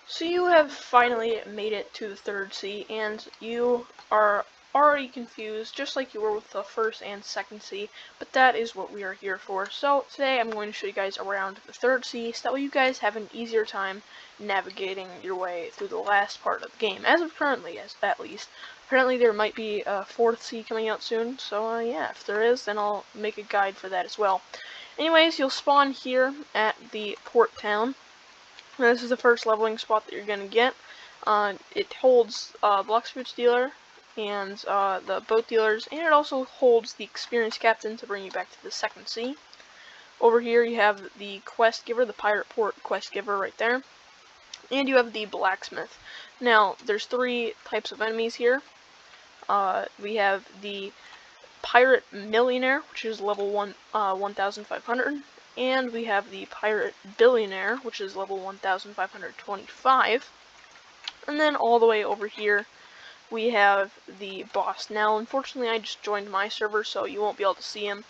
So you have finally made it to the third sea, and you are already confused, just like you were with the first and second sea, but that is what we are here for. So today I'm going to show you guys around the third sea, so that way you guys have an easier time navigating your way through the last part of the game, as of currently, at least. Apparently there might be a fourth sea coming out soon, so yeah, if there is, then I'll make a guide for that as well. Anyways, you'll spawn here at the port town. This is the first leveling spot that you're going to get. It holds Blox Boots dealer and the boat dealers, and it also holds the experienced captain to bring you back to the second sea. Over here you have the quest giver, the pirate port quest giver right there, and you have the blacksmith. Now there's three types of enemies here. We have the pirate millionaire, which is level 1500. And we have the Pirate Billionaire, which is level 1525. And then all the way over here, we have the boss. Now, unfortunately, I just joined my server, so you won't be able to see him.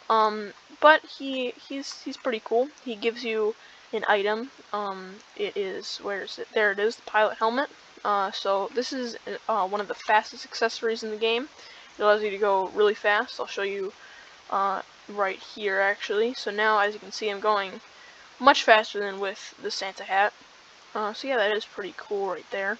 But he's pretty cool. He gives you an item. It is, where is it? There it is, the pilot helmet. So this is one of the fastest accessories in the game. It allows you to go really fast. I'll show you right here actually. So now, as you can see, I'm going much faster than with the Santa hat. So yeah, that is pretty cool right there.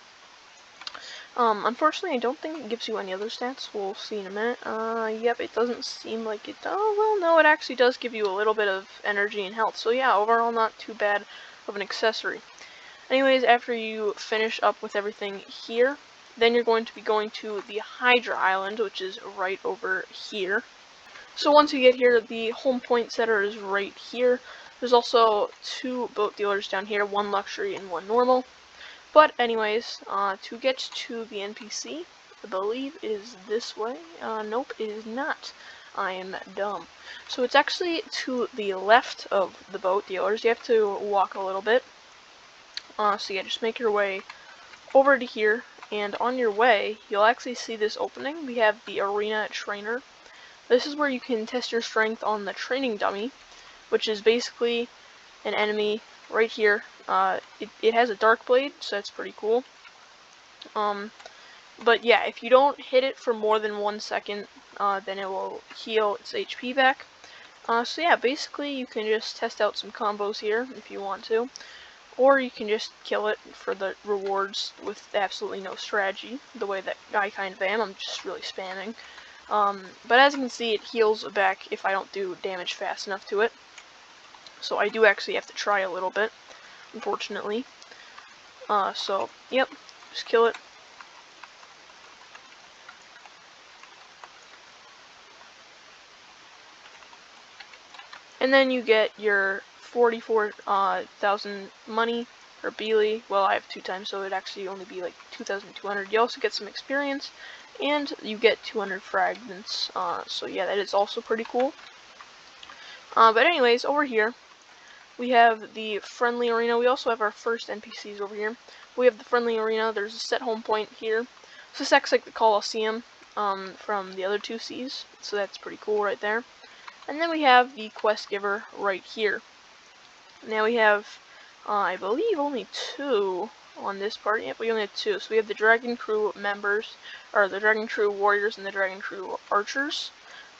Unfortunately, I don't think it gives you any other stats. We'll see in a minute. Yep, it doesn't seem like it does. Well, no, it actually does give you a little bit of energy and health. So yeah, overall, not too bad of an accessory. Anyways, after you finish up with everything here, then you're going to be going to the Hydra Island, which is right over here. So once you get here, the home point setter is right here. There's also two boat dealers down here, one luxury and one normal. But anyways, to get to the NPC, I believe it is this way. Nope, it is not. I am dumb. So it's actually to the left of the boat dealers. You have to walk a little bit. So yeah, just make your way over to here, and on your way, you'll actually see this opening. We have the arena trainer. This is where you can test your strength on the training dummy, which is basically an enemy right here. It has a dark blade, so that's pretty cool. But yeah, if you don't hit it for more than 1 second, then it will heal its HP back. So yeah, basically you can just test out some combos here if you want to, or you can just kill it for the rewards with absolutely no strategy, the way that I kind of am. I'm just really spamming. But as you can see, it heals back if I don't do damage fast enough to it. So I do actually have to try a little bit, unfortunately. So, yep, just kill it. And then you get your 44,000 money, or Beely. Well, I have 2 times, so it'd actually only be like 2,200. You also get some experience, and you get 200 fragments. So yeah, that is also pretty cool. But anyways, over here, we have the friendly arena. We also have our first NPCs over here. We have the friendly arena. There's a set home point here. So this acts like the Colosseum from the other 2 Cs. So that's pretty cool right there. And then we have the quest giver right here. Now we have, I believe, only 2 on this part. Yep, we only have 2. So we have the Dragon Crew members, or the Dragon Crew warriors and the Dragon Crew archers.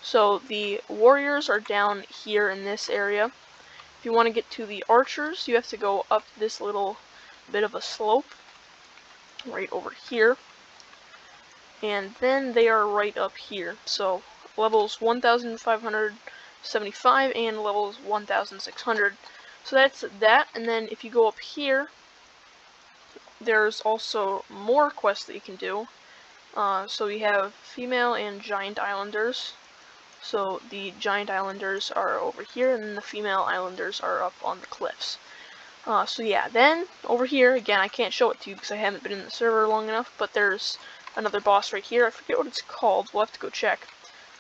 So the warriors are down here in this area. If you want to get to the archers, you have to go up this little bit of a slope right over here, and then they are right up here. So levels 1575 and levels 1600. So that's that. And then if you go up here, there's also more quests that you can do. So we have female and giant islanders. So the giant islanders are over here, and then the female islanders are up on the cliffs. So yeah, then over here, again, I can't show it to you because I haven't been in the server long enough, but there's another boss right here. I forget what it's called. We'll have to go check.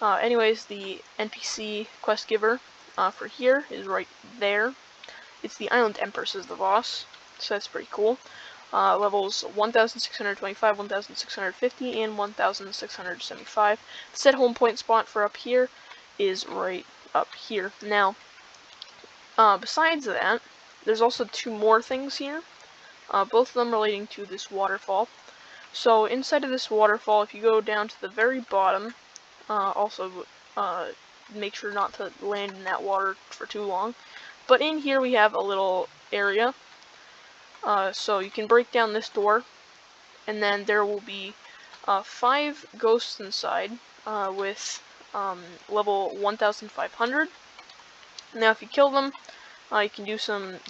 Anyways, the NPC quest giver for here is right there. It's the Island Empress is the boss, so that's pretty cool. Levels 1625, 1650, and 1675. The set home point spot for up here is right up here. Now, besides that, there's also 2 more things here. both of them relating to this waterfall. So inside of this waterfall, if you go down to the very bottom, also make sure not to land in that water for too long. But in here we have a little area, so you can break down this door, and then there will be 5 ghosts inside with level 1500. Now if you kill them, you can do some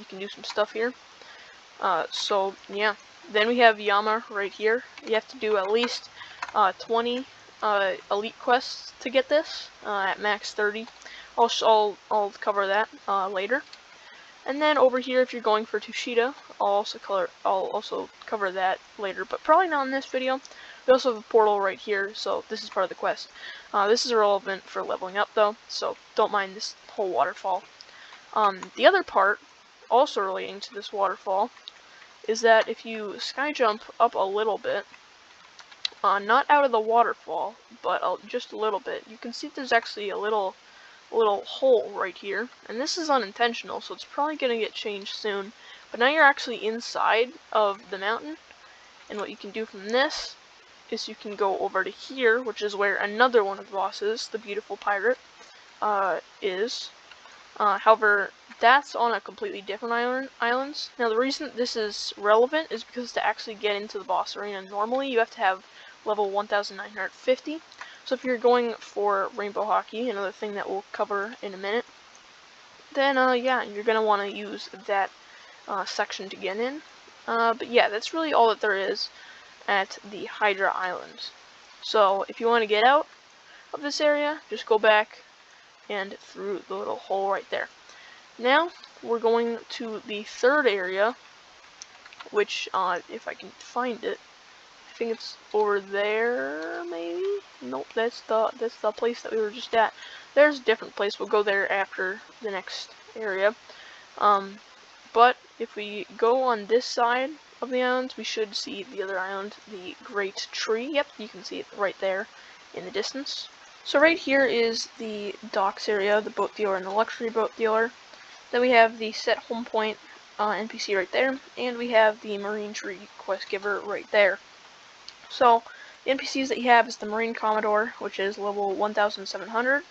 stuff here. So yeah, then we have Yama right here. You have to do at least 20 elite quests to get this at max 30. I'll cover that later. And then over here, if you're going for Tushita, I'll also cover that later, but probably not in this video. We also have a portal right here, so this is part of the quest. This is irrelevant for leveling up though, so don't mind this whole waterfall. The other part, also relating to this waterfall, is that if you sky jump up a little bit, not out of the waterfall, but just a little bit, you can see there's actually a little hole right here, and this is unintentional, so it's probably going to get changed soon. But now you're actually inside of the mountain, and what you can do from this is you can go over to here, which is where another one of the bosses, the beautiful pirate, is. However, that's on a completely different island. Now the reason this is relevant is because to actually get into the boss arena normally you have to have level 1950. So if you're going for Rainbow Hockey, another thing that we'll cover in a minute, then yeah, you're going to want to use that section to get in. But yeah, that's really all that there is at the Hydra Island. So if you want to get out of this area, just go back and through the little hole right there. Now we're going to the third area, which if I can find it, I think it's over there, maybe? Nope, that's the place that we were just at. There's a different place. We'll go there after the next area. But if we go on this side of the island, we should see the other island, the Great Tree. Yep, you can see it right there in the distance. So right here is the docks area, the boat dealer and the luxury boat dealer. Then we have the set home point NPC right there, and we have the marine tree quest giver right there. So the NPCs that you have is the Marine Commodore, which is level 1700.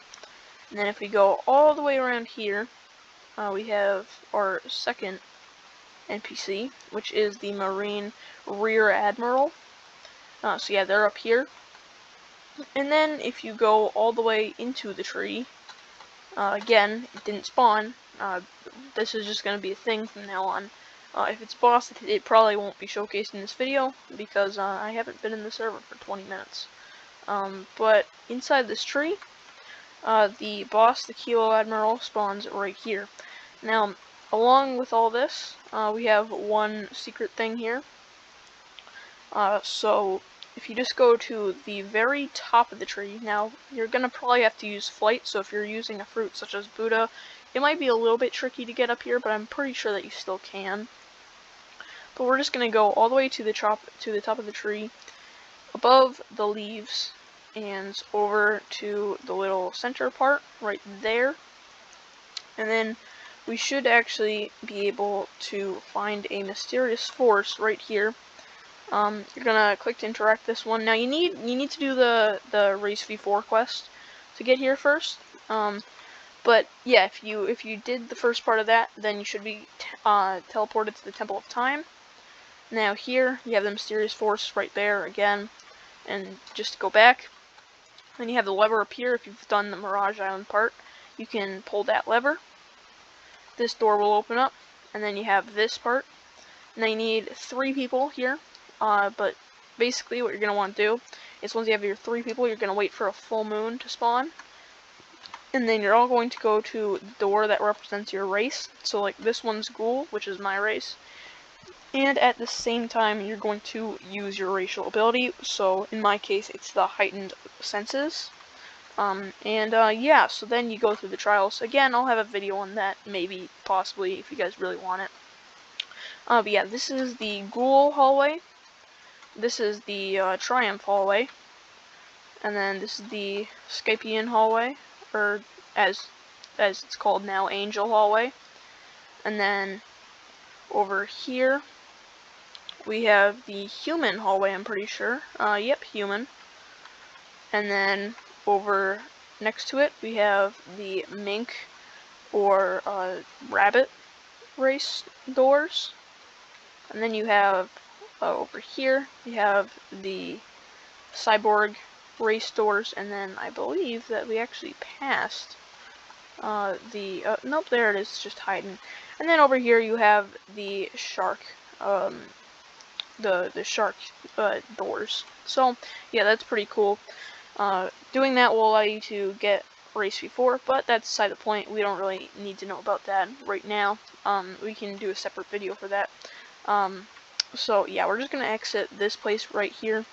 And then if we go all the way around here, we have our second NPC, which is the Marine Rear Admiral. So yeah, they're up here. And then if you go all the way into the tree, again, it didn't spawn. This is just going to be a thing from now on. If it's boss, it probably won't be showcased in this video because I haven't been in the server for 20 minutes. But inside this tree, the boss, the Kilo Admiral, spawns right here. Now, along with all this, we have one secret thing here. So if you just go to the very top of the tree, now you're gonna probably have to use flight, so if you're using a fruit such as Buddha, it might be a little bit tricky to get up here, but I'm pretty sure that you still can. But we're just gonna go all the way to the top of the tree, above the leaves, and over to the little center part right there. And then we should actually be able to find a mysterious force right here. You're gonna click to interact this one. Now you need to do the race v4 quest to get here first. But yeah, if you did the first part of that, then you should be teleported to the Temple of Time. Now here you have the mysterious force right there again, and just go back. Then you have the lever up here. If you've done the Mirage Island part, you can pull that lever. This door will open up, and then you have this part. Now you need 3 people here. But basically what you're going to want to do is once you have your 3 people, you're going to wait for a full moon to spawn. And then you're all going to go to the door that represents your race. So like this one's Ghoul, which is my race. And at the same time, you're going to use your racial ability. So in my case, it's the Heightened Senses. Yeah, so then you go through the trials. Again, I'll have a video on that, maybe, possibly, if you guys really want it. But yeah, this is the Ghoul hallway. This is the Triumph hallway, and then this is the Skypian hallway, or as it's called now, Angel hallway. And then over here we have the human hallway, I'm pretty sure. Yep, human. And then over next to it, we have the mink or rabbit race doors. And then you have over here, you have the cyborg race doors, and then I believe that we actually passed nope, there it is, it's just hiding. And then over here you have the shark, the shark doors. So yeah, that's pretty cool. Doing that will allow you to get race V4, but that's beside the point. We don't really need to know about that right now. We can do a separate video for that. So yeah, we're just gonna exit this place right here.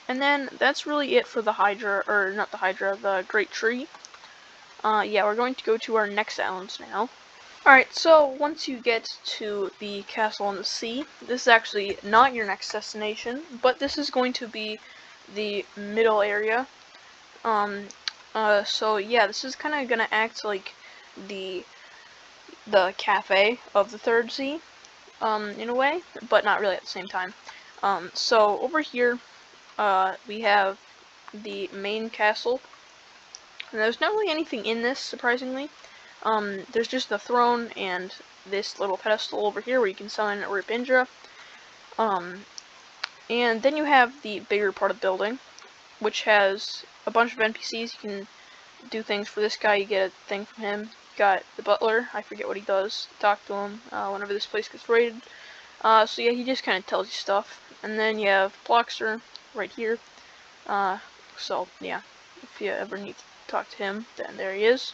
And then that's really it for the Hydra, or not the Hydra, the Great Tree. Yeah, we're going to go to our next islands now. Alright, so once you get to the castle on the sea, this is actually not your next destination, but this is going to be the middle area. So yeah, this is kind of gonna act like the cafe of the third sea, in a way, but not really at the same time. So over here, we have the main castle. And there's not really anything in this, surprisingly. There's just the throne and this little pedestal over here where you can summon Rip Indra. And then you have the bigger part of the building, which has a bunch of NPCs. You can do things for this guy, you get a thing from him. You got the butler, I forget what he does. Talk to him whenever this place gets raided. So yeah, he just kind of tells you stuff. And then you have Bloxer right here. So yeah, if you ever need to talk to him, then there he is.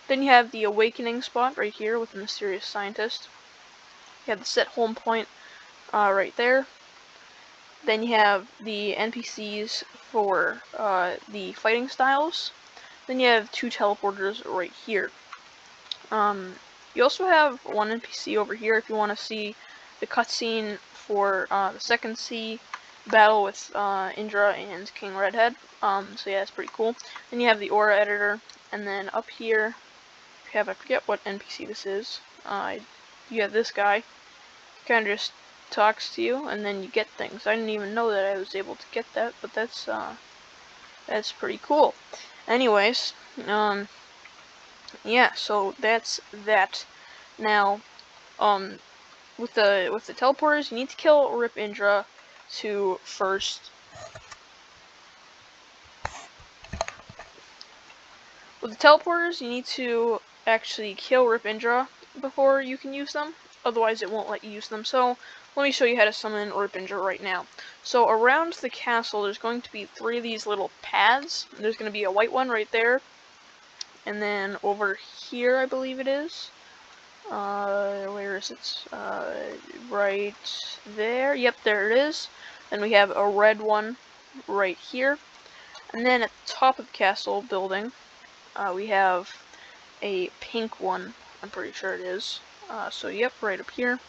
Then you have the awakening spot right here with the mysterious scientist. You have the set home point right there. Then you have the NPCs for the fighting styles. Then you have 2 teleporters right here. You also have 1 NPC over here if you want to see the cutscene for the second sea battle with Indra and King Redhead. So yeah, that's pretty cool. Then you have the aura editor, and then up here you have, I forget what NPC this is. You have this guy. He kind of just talks to you, and then you get things. I didn't even know that I was able to get that, but that's pretty cool. Anyways, yeah, so that's that. Now, with the teleporters, you need to kill Rip Indra to first. With the teleporters, you need to actually kill Rip Indra before you can use them. Otherwise, it won't let you use them. So, let me show you how to summon Rip Indra right now. So, around the castle, there's going to be 3 of these little paths. There's going to be a white one right there. And then over here, I believe it is. Where is it? Right there. Yep, there it is. Then we have a red one right here. And then at the top of the castle building, we have a pink one. I'm pretty sure it is. So yep, right up here.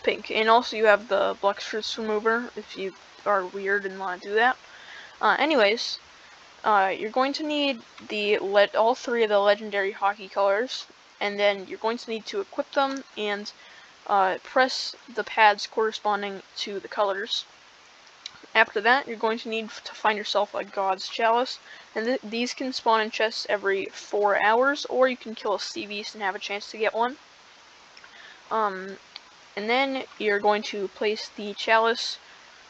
Pink. And also you have the Blox fruits remover if you are weird and want to do that. Anyways, you're going to need all 3 of the legendary hockey colors, and then you're going to need to equip them and press the pads corresponding to the colors. After that, you're going to need to find yourself a God's Chalice, and these can spawn in chests every 4 hours, or you can kill a sea beast and have a chance to get one. And then you're going to place the chalice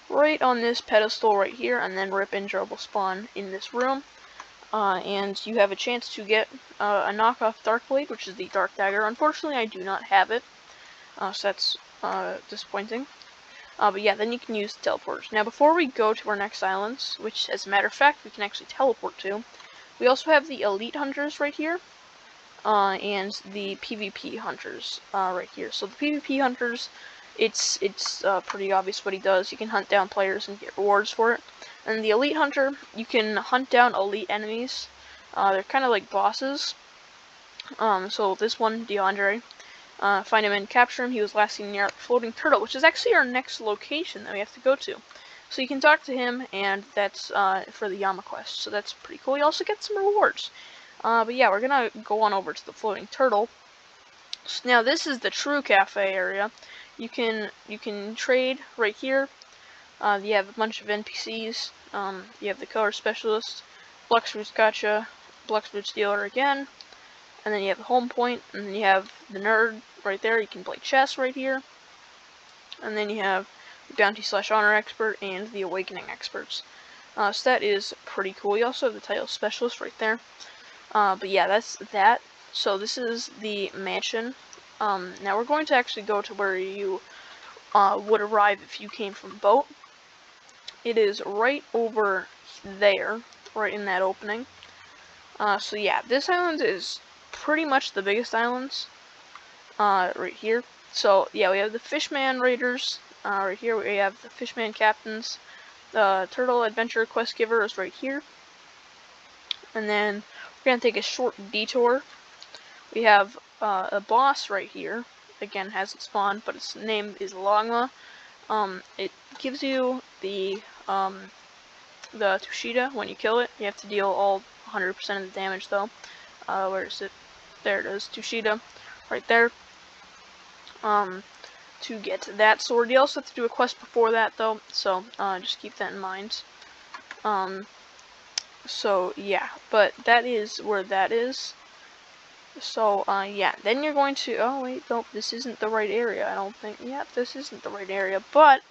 right on this pedestal right here, and then Rip Indra will spawn in this room. And you have a chance to get a knockoff Dark Blade, which is the Dark Dagger. Unfortunately, I do not have it, so that's disappointing. But yeah, then you can use the teleporters. Now, before we go to our next islands, which, as a matter of fact, we can actually teleport to, we also have the Elite Hunters right here, and the PvP Hunters right here. So the PvP Hunters, it's pretty obvious what he does. You can hunt down players and get rewards for it. And the Elite Hunter, you can hunt down elite enemies. They're kind of like bosses. So this one, DeAndre, find him and capture him. He was last seen near the floating turtle, which is actually our next location that we have to go to. So you can talk to him, and that's for the Yama quest. So that's pretty cool. You also get some rewards. But yeah, we're gonna go on over to the floating turtle. So now this is the true cafe area. You can trade right here. You have a bunch of NPCs. You have the color specialist, Blox Gotcha, Blox dealer again, and then you have the home point, and then you have the nerd right there. You can play chess right here, and then you have the bounty/honor expert and the awakening experts. So that is pretty cool. You also have the title specialist right there. But yeah, that's that. So this is the mansion. Now we're going to actually go to where you would arrive if you came from boat. It is right over there, right in that opening. So yeah, this island is pretty much the biggest islands, right here. So yeah, we have the Fishman Raiders, right here. We have the Fishman Captains. The Turtle Adventure Quest Giver is right here. And then we're gonna take a short detour. We have a boss right here. Again, hasn't spawned, but its name is Longma. It gives you the Tushita when you kill it. You have to deal all 100% of the damage though. Where is it? There it is, Tushita, right there. To get that sword, you also have to do a quest before that though, so just keep that in mind. So yeah, but that is where that is. So yeah, then you're going to, oh wait, nope, this isn't the right area, I don't think. Yeah, this isn't the right area, but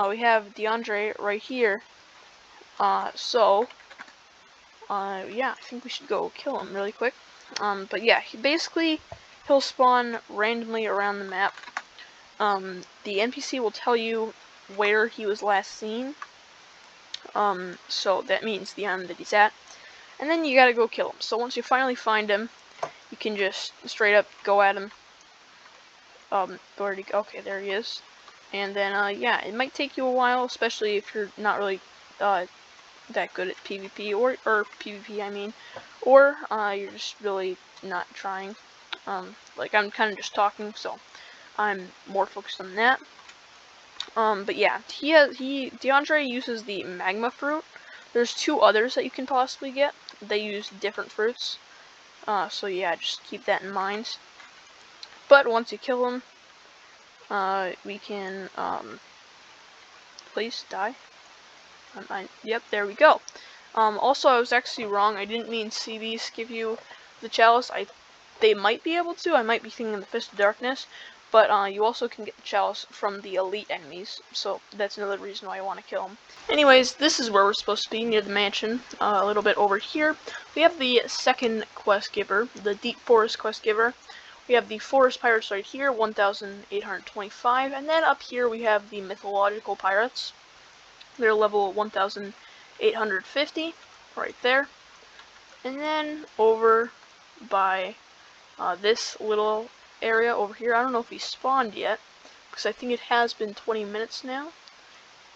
we have DeAndre right here. So yeah, I think we should go kill him really quick. But yeah, he'll spawn randomly around the map. The NPC will tell you where he was last seen. So that means the island that he's at. And then you gotta go kill him. So once you finally find him, you can just straight up go at him. Where'd he go? Okay, there he is. And then, yeah, it might take you a while, especially if you're not really, that good at PvP, or PvP, I mean. Or, you're just really not trying. Like, I'm kind of just talking, so I'm more focused on that. But yeah, DeAndre uses the magma fruit. There's two others that you can possibly get. They use different fruits. So yeah, just keep that in mind. But once you kill him, we can, please die. Yep, there we go. Also, I was actually wrong. I didn't mean CBs give you the chalice. They might be able to. I might be thinking the Fist of Darkness. But you also can get the chalice from the elite enemies, so that's another reason why I want to kill them. Anyways, this is where we're supposed to be, near the mansion, a little bit over here. We have the second quest giver, the Deep Forest quest giver. We have the Forest Pirates right here, 1,825, and then up here we have the Mythological Pirates. They're level 1,850, right there. And then over by this little area over here. I don't know if he spawned yet, because I think it has been 20 minutes now,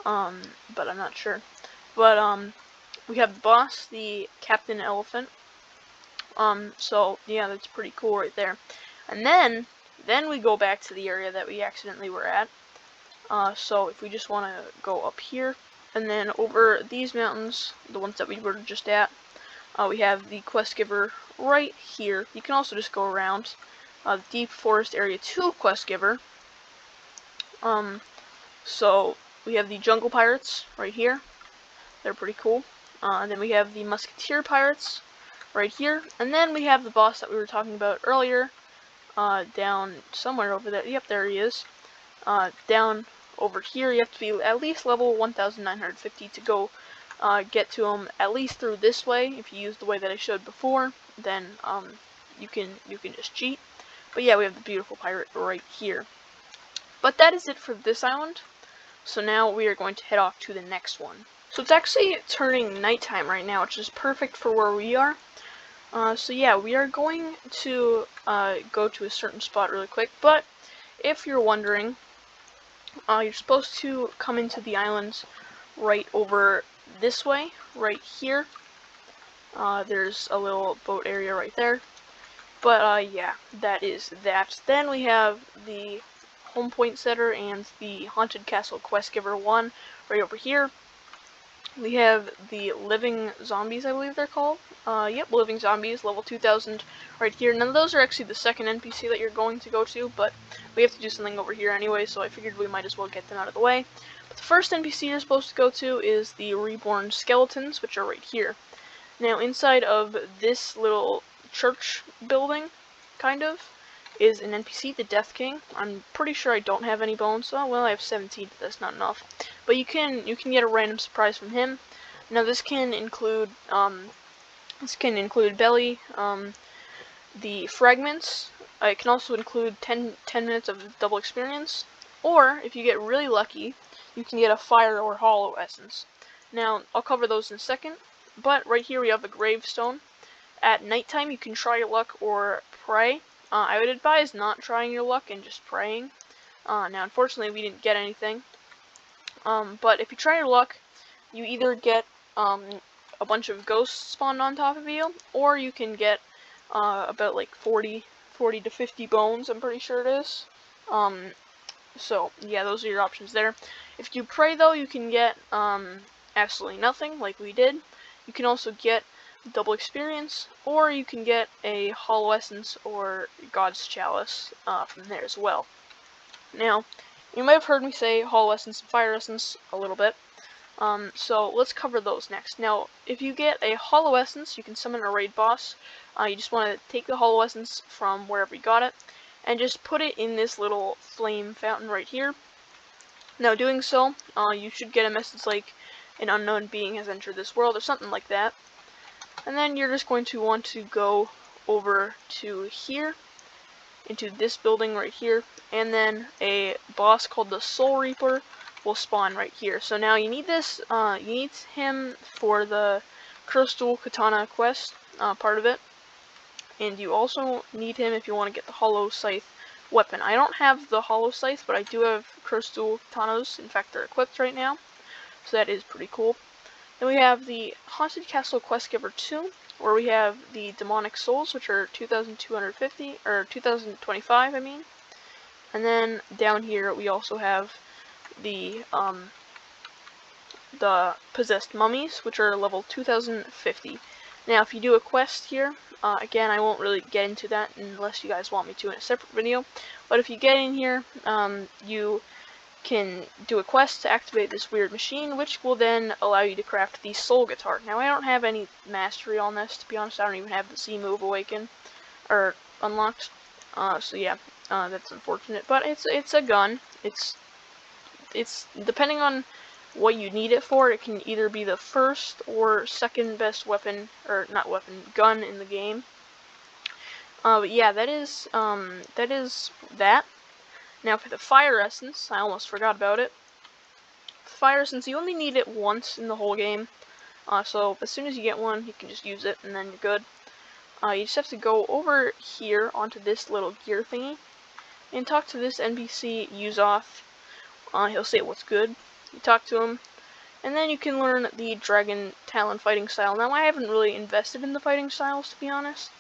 but I'm not sure. But we have the boss, the Captain Elephant. So yeah, that's pretty cool right there. And then we go back to the area that we accidentally were at. So if we just want to go up here, and then over these mountains, the ones that we were just at, we have the quest giver right here. You can also just go around. The Deep Forest Area 2 quest giver. So we have the Jungle Pirates right here. They're pretty cool. And then we have the Musketeer Pirates right here. And then we have the boss that we were talking about earlier, down somewhere over there. Yep, there he is. Down over here, you have to be at least level 1,950 to go get to him, at least through this way. If you use the way that I showed before, then you can just cheat. But yeah, we have the beautiful pirate right here. But that is it for this island. So now we are going to head off to the next one. So it's actually turning nighttime right now, which is perfect for where we are. So yeah, we are going to go to a certain spot really quick. But if you're wondering, you're supposed to come into the islands right over this way, right here. There's a little boat area right there. But yeah, that is that. Then we have the Home Point Setter and the Haunted Castle Quest Giver 1 right over here. We have the living zombies, I believe they're called. Yep, living zombies, level 2000 right here. None of those are actually the second NPC that you're going to go to, but we have to do something over here anyway, so I figured we might as well get them out of the way. But the first NPC you're supposed to go to is the reborn skeletons, which are right here. Now, inside of this little church building, kind of, is an NPC, the Death King. I'm pretty sure I don't have any bones. Oh, well, I have 17, but that's not enough. But you can get a random surprise from him. Now, this can include belly, the fragments. It can also include 10 minutes of double experience. Or, if you get really lucky, you can get a fire or hollow essence. Now, I'll cover those in a second. But right here we have the gravestone. At nighttime, you can try your luck or pray. I would advise not trying your luck and just praying. Now, unfortunately, we didn't get anything. But if you try your luck, you either get a bunch of ghosts spawned on top of you, or you can get about like 40 to 50 bones, I'm pretty sure it is. So, yeah, those are your options there. If you pray, though, you can get absolutely nothing, like we did. You can also get double experience, or you can get a hollow essence or God's chalice from there as well. Now, you might have heard me say hollow essence and fire essence a little bit, so let's cover those next. Now, if you get a hollow essence, you can summon a raid boss. You just want to take the hollow essence from wherever you got it, and just put it in this little flame fountain right here. Now, doing so, you should get a message like, an unknown being has entered this world, or something like that. And then you're just going to want to go over to here, into this building right here, and then a boss called the Soul Reaper will spawn right here. So now you need this, you need him for the Crystal Katana quest, part of it. And you also need him if you want to get the Hollow Scythe weapon. I don't have the Hollow Scythe, but I do have Crystal Katanas. In fact, they're equipped right now, so that is pretty cool. Then we have the Haunted Castle Quest Giver 2, where we have the Demonic Souls, which are 2,250, or 2,025, I mean. And then down here we also have the Possessed Mummies, which are level 2,050. Now, if you do a quest here, again, I won't really get into that unless you guys want me to in a separate video, but if you get in here, you can do a quest to activate this weird machine, which will then allow you to craft the soul guitar. Now, I don't have any mastery on this, to be honest. I don't even have the Z move awaken or unlocked. So yeah, that's unfortunate. But it's a gun. It's depending on what you need it for. It can either be the first or second best weapon, or not weapon, gun in the game. But yeah, that is that. Now for the fire essence, I almost forgot about it. The fire essence, you only need it once in the whole game. So as soon as you get one, you can just use it, and then you're good. You just have to go over here onto this little gear thingy, and talk to this NPC, Yuzoth. He'll say what's good. You talk to him, and then you can learn the Dragon Talon fighting style. Now, I haven't really invested in the fighting styles, to be honest.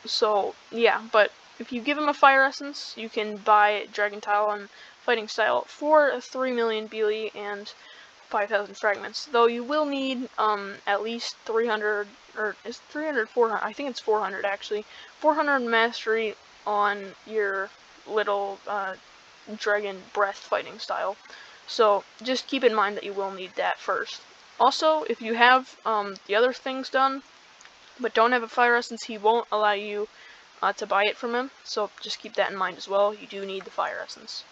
So, yeah, but if you give him a fire essence, you can buy Dragon Talon fighting style for 3 million Beely and 5,000 fragments. Though you will need at least 300, or is 300, 400? I think it's 400 actually. 400 mastery on your little Dragon Breath fighting style. So just keep in mind that you will need that first. Also, if you have the other things done, but don't have a fire essence, he won't allow you to buy it from him, so just keep that in mind as well. You do need the fire essence.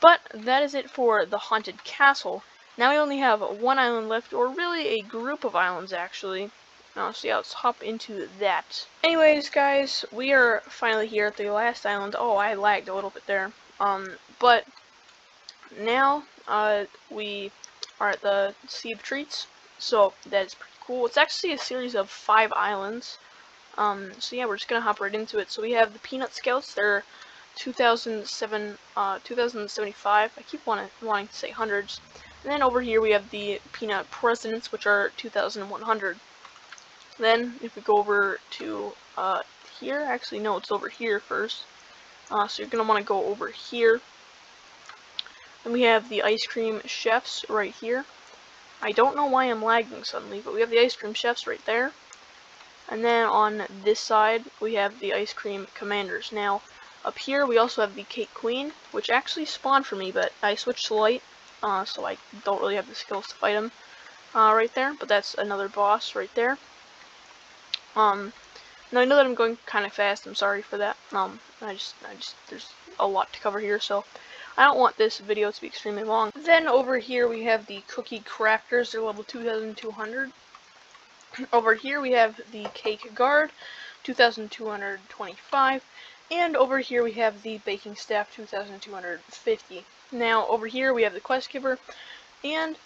But that is it for the Haunted Castle. Now we only have one island left, or really a group of islands actually. So yeah, let's hop into that. Anyways, guys, we are finally here at the last island. Oh, I lagged a little bit there. But now we are at the Sea of Treats, so that is pretty cool. It's actually a series of 5 islands. So yeah, we're just gonna hop right into it. So we have the Peanut Scouts. They're 2,075. I keep wanting to say hundreds. And then over here we have the Peanut Presidents, which are 2,100. Then if we go over to here, actually no, it's over here first. So you're gonna want to go over here. Then we have the Ice Cream Chefs right here. I don't know why I'm lagging suddenly, but we have the ice cream chefs right there. And then on this side, we have the ice cream commanders. Now, up here, we also have the cake queen, which actually spawned for me, but I switched to light, so I don't really have the skills to fight him right there. But that's another boss right there. Now I know that I'm going kind of fast. I'm sorry for that. There's a lot to cover here, so I don't want this video to be extremely long. Then over here we have the cookie crafters. They're level 2,200. Over here we have the cake guard, 2,225, and over here we have the baking staff, 2,250. Now over here we have the quest giver, and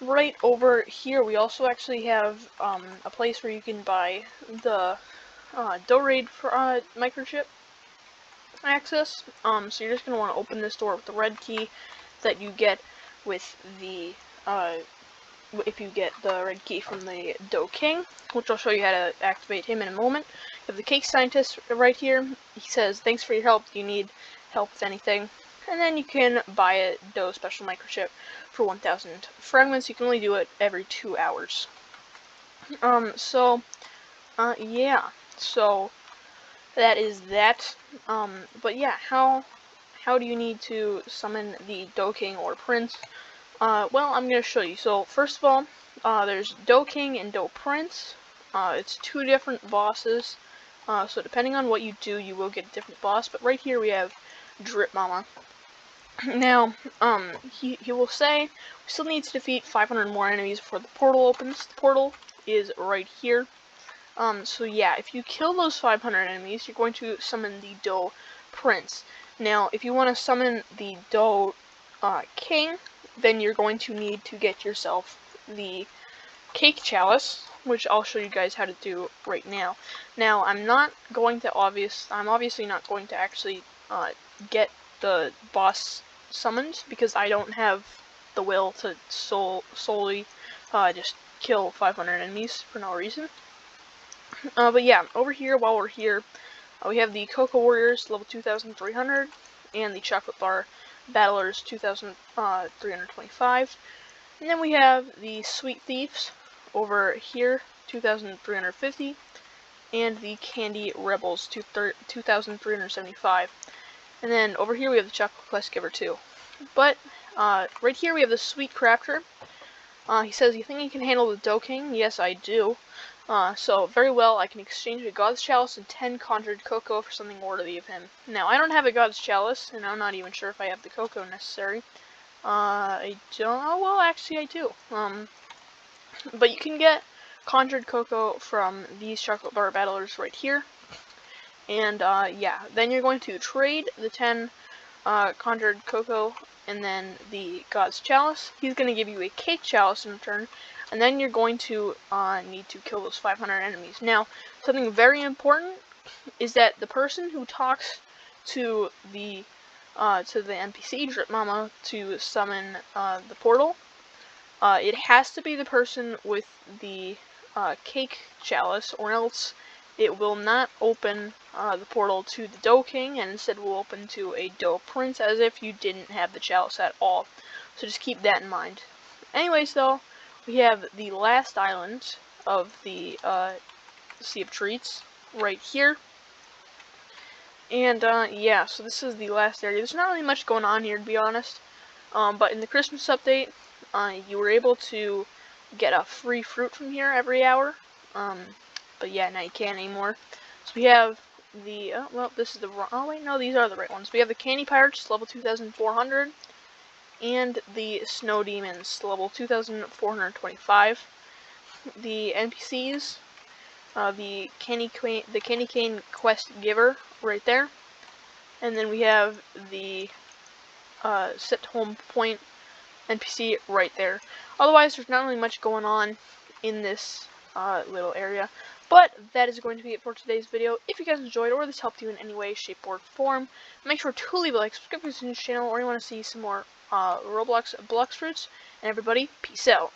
right over here we also actually have a place where you can buy the dough raid for microchip access. So you're just gonna want to open this door with the red key that you get with the if you get the red key from the Dough King, which I'll show you how to activate him in a moment. You have the cake scientist right here. He says, "Thanks for your help. Do you need help with anything?" And then you can buy a dough special microchip for 1,000 fragments. You can only do it every 2 hours. Yeah. So that is that. But yeah, how do you need to summon the Dough King or Prince? Well, I'm going to show you. So, first of all, there's Dough King and Dough Prince. It's two different bosses. So depending on what you do, you will get a different boss. But right here we have Drip Mama. Now, he will say, we still need to defeat 500 more enemies before the portal opens. The portal is right here. So yeah, if you kill those 500 enemies, you're going to summon the Dough Prince. Now, if you want to summon the Dough King, then you're going to need to get yourself the cake chalice, which I'll show you guys how to do right now. Now, I'm obviously not going to actually get the boss summoned because I don't have the will to solely just kill 500 enemies for no reason. But yeah, over here, while we're here, we have the Cocoa Warriors, level 2,300, and the Chocolate Bar Battlers, 2,325. And then we have the Sweet Thieves over here, 2,350. And the Candy Rebels, 2,375. And then over here we have the Chocolate Quest Giver too. But right here we have the Sweet Crafter. He says, "You think you can handle the Dough King?" Yes, I do. So, very well, I can exchange a God's Chalice and 10 conjured cocoa for something worthy of him. Now, I don't have a God's Chalice, and I'm not even sure if I have the cocoa necessary. I don't know, well, actually I do. But you can get conjured cocoa from these chocolate bar battlers right here. And, yeah, then you're going to trade the 10, conjured cocoa and then the God's Chalice. He's going to give you a cake chalice in return. And then you're going to need to kill those 500 enemies. Now, something very important is that the person who talks to the NPC Drip Mama to summon the portal, it has to be the person with the cake chalice, or else it will not open the portal to the Dough King, and instead will open to a Dough Prince, as if you didn't have the chalice at all. So just keep that in mind. Anyways, though, we have the last island of the Sea of Treats right here. And, yeah, so this is the last area. There's not really much going on here, to be honest. But in the Christmas update, you were able to get a free fruit from here every hour. But yeah, now you can't anymore. So we have the, well, this is the wrong, oh wait, no, these are the right ones. We have the Candy Pirates, level 2,400. And the Snow Demons, level 2,425. The NPCs, the Candy Cane Quest Giver right there. And then we have the Set Home Point NPC right there. Otherwise, there's not really much going on in this little area. But that is going to be it for today's video. If you guys enjoyed or this helped you in any way, shape, or form, make sure to leave a like, subscribe to this channel, or you want to see some more Roblox Blox fruits. And everybody, peace out.